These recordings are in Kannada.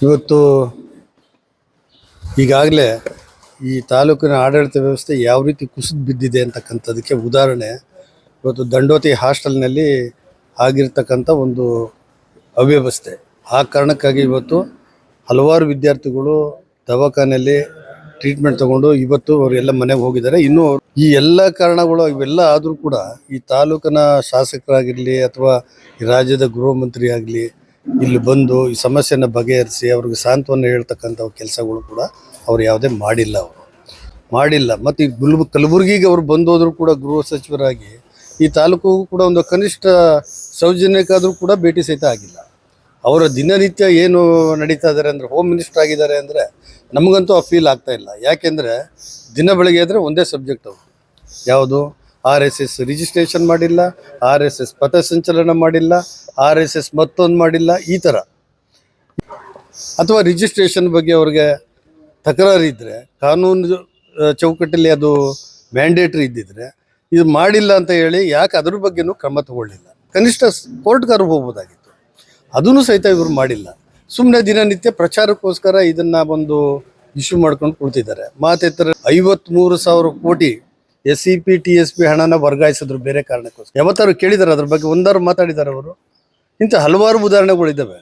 ಇವತ್ತು ಈಗಾಗಲೇ ಈ ತಾಲೂಕಿನ ಆಡಳಿತ ವ್ಯವಸ್ಥೆ ಯಾವ ರೀತಿ ಕುಸಿದು ಬಿದ್ದಿದೆ ಅಂತಕ್ಕಂಥದಕ್ಕೆ ಉದಾಹರಣೆ ಇವತ್ತು ದಂಡೋತಿ ಹಾಸ್ಟೆಲ್ನಲ್ಲಿ ಆಗಿರ್ತಕ್ಕಂಥ ಒಂದು ಅವ್ಯವಸ್ಥೆ. ಆ ಕಾರಣಕ್ಕಾಗಿ ಇವತ್ತು ಹಲವಾರು ವಿದ್ಯಾರ್ಥಿಗಳು ದವಾಖಾನೆಯಲ್ಲಿ ಟ್ರೀಟ್ಮೆಂಟ್ ತಗೊಂಡು ಇವತ್ತು ಅವರೆಲ್ಲ ಮನೆಗೆ ಹೋಗಿದ್ದಾರೆ. ಇನ್ನೂ ಈ ಎಲ್ಲ ಕಾರಣಗಳು ಇವೆಲ್ಲ ಆದರೂ ಕೂಡ ಈ ತಾಲೂಕಿನ ಶಾಸಕರಾಗಿರಲಿ ಅಥವಾ ಈ ರಾಜ್ಯದ ಗೃಹ ಮಂತ್ರಿ ಆಗಲಿ ಇಲ್ಲಿ ಬಂದು ಈ ಸಮಸ್ಯೆಯನ್ನು ಬಗೆಹರಿಸಿ ಅವ್ರಿಗೆ ಸಾಂತ್ವನ ಹೇಳ್ತಕ್ಕಂಥ ಕೆಲಸಗಳು ಕೂಡ ಅವ್ರು ಯಾವುದೇ ಮಾಡಿಲ್ಲ. ಮತ್ತು ಈ ಕಲಬುರಗಿಗೆ ಅವ್ರು ಬಂದೋದ್ರು ಕೂಡ ಗೃಹ ಸಚಿವರಾಗಿ ಈ ತಾಲೂಕಿಗೂ ಕೂಡ ಒಂದು ಕನಿಷ್ಠ ಸೌಜನ್ಯಕ್ಕಾದರೂ ಕೂಡ ಭೇಟಿ ಸಹಿತ ಆಗಿಲ್ಲ. ಅವರ ದಿನನಿತ್ಯ ಏನು ನಡೀತಾ ಇದ್ದಾರೆ ಅಂದರೆ ಹೋಮ್ ಮಿನಿಸ್ಟರ್ ಆಗಿದ್ದಾರೆ ಅಂದರೆ ನಮಗಂತೂ ಆ ಫೀಲ್ ಆಗ್ತಾ ಇಲ್ಲ. ಯಾಕೆಂದರೆ ದಿನ ಬೆಳಗ್ಗೆ ಆದರೆ ಒಂದೇ ಸಬ್ಜೆಕ್ಟ್ ಅವರು ಯಾವುದು RSS ರಿಜಿಸ್ಟ್ರೇಷನ್ ಮಾಡಿಲ್ಲ, RSS ಪಥಸಂಚಲನ ಮಾಡಿಲ್ಲ, RSS ಮತ್ತೊಂದು ಮಾಡಿಲ್ಲ, ಈ ಥರ. ಅಥವಾ ರಿಜಿಸ್ಟ್ರೇಷನ್ ಬಗ್ಗೆ ಅವ್ರಿಗೆ ತಕರಾರು ಇದ್ದರೆ ಕಾನೂನು ಚೌಕಟ್ಟಲ್ಲಿ ಅದು ಮ್ಯಾಂಡೇಟ್ರಿ ಇದ್ದಿದ್ರೆ ಇದು ಮಾಡಿಲ್ಲ ಅಂತ ಹೇಳಿ ಯಾಕೆ ಅದ್ರ ಬಗ್ಗೆನೂ ಕ್ರಮ ತಗೊಳ್ಳಿಲ್ಲ. ಕನಿಷ್ಠ ಕೋರ್ಟ್ಗಾರು ಹೋಗ್ಬೋದಾಗಿತ್ತು, ಅದನ್ನು ಸಹಿತ ಇವರು ಮಾಡಿಲ್ಲ. ಸುಮ್ಮನೆ ದಿನನಿತ್ಯ ಪ್ರಚಾರಕ್ಕೋಸ್ಕರ ಇದನ್ನು ಒಂದು ಇಶ್ಯೂ ಮಾಡ್ಕೊಂಡು ಕುಳಿತಿದ್ದಾರೆ. ಮಾತೆತ್ತರ 53,000 ಕೋಟಿ SCP TSP ಹಣನ ವರ್ಗಾಯಿಸಿದ್ರು ಬೇರೆ ಕಾರಣಕ್ಕೋಸ್ಕರ. ಯಾವತ್ತಾರು ಕೇಳಿದ್ದಾರೆ ಅದ್ರ ಬಗ್ಗೆ, ಒಂದಾರು ಮಾತಾಡಿದ್ದಾರೆ ಅವರು? ಇಂಥ ಹಲವಾರು ಉದಾಹರಣೆಗಳಿದ್ದಾವೆ.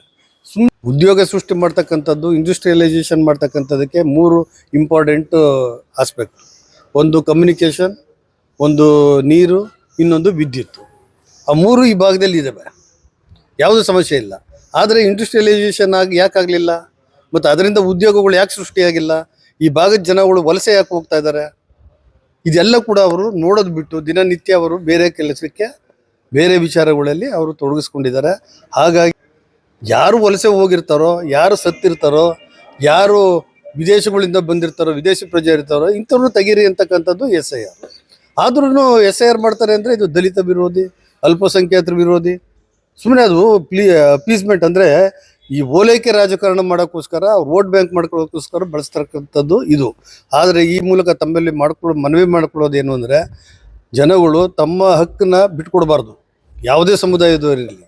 ಸುಮ್ಮನೆ ಉದ್ಯೋಗ ಸೃಷ್ಟಿ ಮಾಡ್ತಕ್ಕಂಥದ್ದು, ಇಂಡಸ್ಟ್ರಿಯಲೈಸೇಷನ್ ಮಾಡ್ತಕ್ಕಂಥದ್ದಕ್ಕೆ 3 ಇಂಪಾರ್ಟೆಂಟ್ ಆಸ್ಪೆಕ್ಟ್. ಒಂದು ಕಮ್ಯುನಿಕೇಷನ್, ಒಂದು ನೀರು, ಇನ್ನೊಂದು ವಿದ್ಯುತ್. ಆ 3 ಈ ಭಾಗದಲ್ಲಿ ಇದ್ದಾವೆ, ಯಾವುದೂ ಸಮಸ್ಯೆ ಇಲ್ಲ. ಆದರೆ ಇಂಡಸ್ಟ್ರಿಯಲೈಸೇಷನ್ ಯಾಕಾಗಲಿಲ್ಲ? ಮತ್ತು ಅದರಿಂದ ಉದ್ಯೋಗಗಳು ಯಾಕೆ ಸೃಷ್ಟಿಯಾಗಿಲ್ಲ? ಈ ಭಾಗದ ಜನಗಳು ವಲಸೆ ಯಾಕೆ ಹೋಗ್ತಾ ಇದ್ದಾರೆ? ಇದೆಲ್ಲ ಕೂಡ ಅವರು ನೋಡೋದು ಬಿಟ್ಟು ದಿನನಿತ್ಯ ಅವರು ಬೇರೆ ಕೆಲಸಕ್ಕೆ, ಬೇರೆ ವಿಚಾರಗಳಲ್ಲಿ ಅವರು ತೊಡಗಿಸ್ಕೊಂಡಿದ್ದಾರೆ. ಹಾಗಾಗಿ ಯಾರು ವಲಸೆ ಹೋಗಿರ್ತಾರೋ, ಯಾರು ಸತ್ತಿರ್ತಾರೋ, ಯಾರು ವಿದೇಶಗಳಿಂದ ಬಂದಿರ್ತಾರೋ, ವಿದೇಶಿ ಪ್ರಜೆ ಇರ್ತಾರೋ, ಇಂಥವ್ರು ತೆಗೀರಿ ಅಂತಕ್ಕಂಥದ್ದು SIR. ಆದ್ರೂ SIR ಮಾಡ್ತಾರೆ ಅಂದರೆ ಇದು ದಲಿತ ವಿರೋಧಿ, ಅಲ್ಪಸಂಖ್ಯಾತರ ವಿರೋಧಿ. ಸುಮ್ಮನೆ ಅದು ಅಪೀಸ್ಮೆಂಟ್ ಅಂದರೆ ಈ ಓಲೈಕೆ ರಾಜಕಾರಣ ಮಾಡೋಕ್ಕೋಸ್ಕರ, ವೋಟ್ ಬ್ಯಾಂಕ್ ಮಾಡ್ಕೊಳ್ಳೋಕ್ಕೋಸ್ಕರ ಬಳಸ್ತಕ್ಕಂಥದ್ದು ಇದು. ಆದರೆ ಈ ಮೂಲಕ ತಮ್ಮಲ್ಲಿ ಮನವಿ ಮಾಡ್ಕೊಳ್ಳೋದು ಏನು ಅಂದರೆ, ಜನಗಳು ತಮ್ಮ ಹಕ್ಕನ್ನು ಬಿಟ್ಕೊಡ್ಬಾರ್ದು, ಯಾವುದೇ ಸಮುದಾಯದವರಿರಲಿ.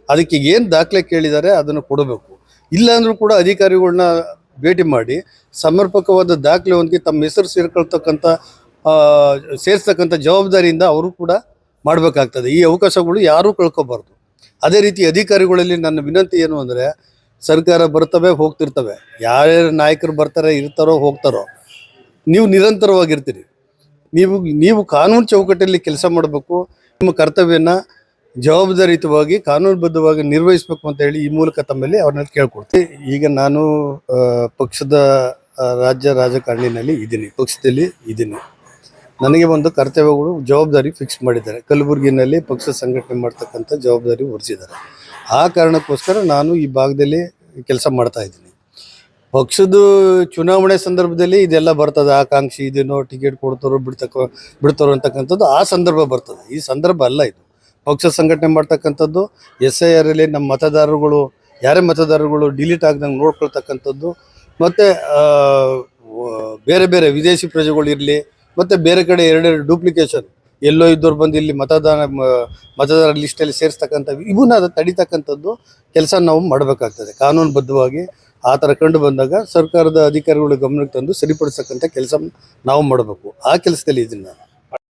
ಅದಕ್ಕೆ ಏನು ದಾಖಲೆ ಕೇಳಿದ್ದಾರೆ ಅದನ್ನು ಕೊಡಬೇಕು. ಇಲ್ಲಾಂದ್ರೂ ಕೂಡ ಅಧಿಕಾರಿಗಳನ್ನ ಭೇಟಿ ಮಾಡಿ ಸಮರ್ಪಕವಾದ ದಾಖಲೆ ಹೊಂದಿ ತಮ್ಮ ಹೆಸರು ಸೇರಿಸ್ತಕ್ಕಂಥ ಜವಾಬ್ದಾರಿಯಿಂದ ಅವರು ಕೂಡ ಮಾಡಬೇಕಾಗ್ತದೆ. ಈ ಅವಕಾಶಗಳು ಯಾರೂ ಕಳ್ಕೊಬಾರ್ದು. ಅದೇ ರೀತಿ ಅಧಿಕಾರಿಗಳಲ್ಲಿ ನನ್ನ ವಿನಂತಿ ಏನು ಅಂದರೆ, ಸರ್ಕಾರ ಬರ್ತವೆ ಹೋಗ್ತಿರ್ತವೆ, ಯಾರ್ಯಾರು ನಾಯಕರು ಬರ್ತಾರೆ, ಇರ್ತಾರೋ ಹೋಗ್ತಾರೋ, ನೀವು ನಿರಂತರವಾಗಿರ್ತೀರಿ. ನೀವು ಕಾನೂನು ಚೌಕಟ್ಟಲ್ಲಿ ಕೆಲಸ ಮಾಡಬೇಕು. ನಿಮ್ಮ ಕರ್ತವ್ಯನ ಜವಾಬ್ದಾರಿಯುತವಾಗಿ ಕಾನೂನುಬದ್ಧವಾಗಿ ನಿರ್ವಹಿಸಬೇಕು ಅಂತ ಹೇಳಿ ಈ ಮೂಲಕ ತಮ್ಮಲ್ಲಿ ಅವ್ರನ್ನ ಕೇಳ್ಕೊಡ್ತೀನಿ. ಈಗ ನಾನು ಪಕ್ಷದ ರಾಜ್ಯ ರಾಜಕಾರಣಿನಲ್ಲಿ ಇದ್ದೀನಿ, ಪಕ್ಷದಲ್ಲಿ ಇದ್ದೀನಿ. ನನಗೆ ಒಂದು ಕರ್ತವ್ಯಗಳು, ಜವಾಬ್ದಾರಿ ಫಿಕ್ಸ್ ಮಾಡಿದ್ದಾರೆ. ಕಲಬುರಗಿನಲ್ಲಿ ಪಕ್ಷ ಸಂಘಟನೆ ಮಾಡ್ತಕ್ಕಂಥ ಜವಾಬ್ದಾರಿ ಹೊರಿಸಿದ್ದಾರೆ. ಆ ಕಾರಣಕ್ಕೋಸ್ಕರ ನಾನು ಈ ಭಾಗದಲ್ಲಿ ಕೆಲಸ ಮಾಡ್ತಾ ಇದ್ದೀನಿ. ಪಕ್ಷದ ಚುನಾವಣೆ ಸಂದರ್ಭದಲ್ಲಿ ಇದೆಲ್ಲ ಬರ್ತದೆ, ಆಕಾಂಕ್ಷಿ ಇದೇನೋ ಟಿಕೆಟ್ ಕೊಡ್ತಾರೋ ಬಿಡ್ತಾರೋ ಅಂತಕ್ಕಂಥದ್ದು ಆ ಸಂದರ್ಭ ಬರ್ತದೆ. ಈ ಸಂದರ್ಭ ಅಲ್ಲ ಇದು. ಪಕ್ಷ ಸಂಘಟನೆ ಮಾಡ್ತಕ್ಕಂಥದ್ದು SIR ಅಲ್ಲಿ ನಮ್ಮ ಮತದಾರರುಗಳು, ಯಾರೇ ಮತದಾರರುಗಳು ಡಿಲೀಟ್ ಆಗ್ದಂಗೆ ನೋಡ್ಕೊಳ್ತಕ್ಕಂಥದ್ದು, ಮತ್ತು ಬೇರೆ ಬೇರೆ ವಿದೇಶಿ ಪ್ರಜೆಗಳು ಇರಲಿ, ಮತ್ತು ಬೇರೆ ಕಡೆ 2 ಡೂಪ್ಲಿಕೇಶನ್ ಎಲ್ಲೋ ಇದ್ದವ್ರು ಬಂದು ಇಲ್ಲಿ ಮತದಾರ ಲಿಸ್ಟಲ್ಲಿ ಸೇರಿಸ್ತಕ್ಕಂಥ ಇವನ್ನ ತಡಿತಕ್ಕಂಥದ್ದು ಕೆಲಸ ನಾವು ಮಾಡಬೇಕಾಗ್ತದೆ. ಕಾನೂನುಬದ್ಧವಾಗಿ ಆ ಥರ ಕಂಡು ಬಂದಾಗ ಸರ್ಕಾರದ ಅಧಿಕಾರಿಗಳ ಗಮನಕ್ಕೆ ತಂದು ಸರಿಪಡಿಸ್ತಕ್ಕಂಥ ಕೆಲಸ ನಾವು ಮಾಡಬೇಕು. ಆ ಕೆಲಸದಲ್ಲಿ ಇದ್ದೀನಿ ನಾನು.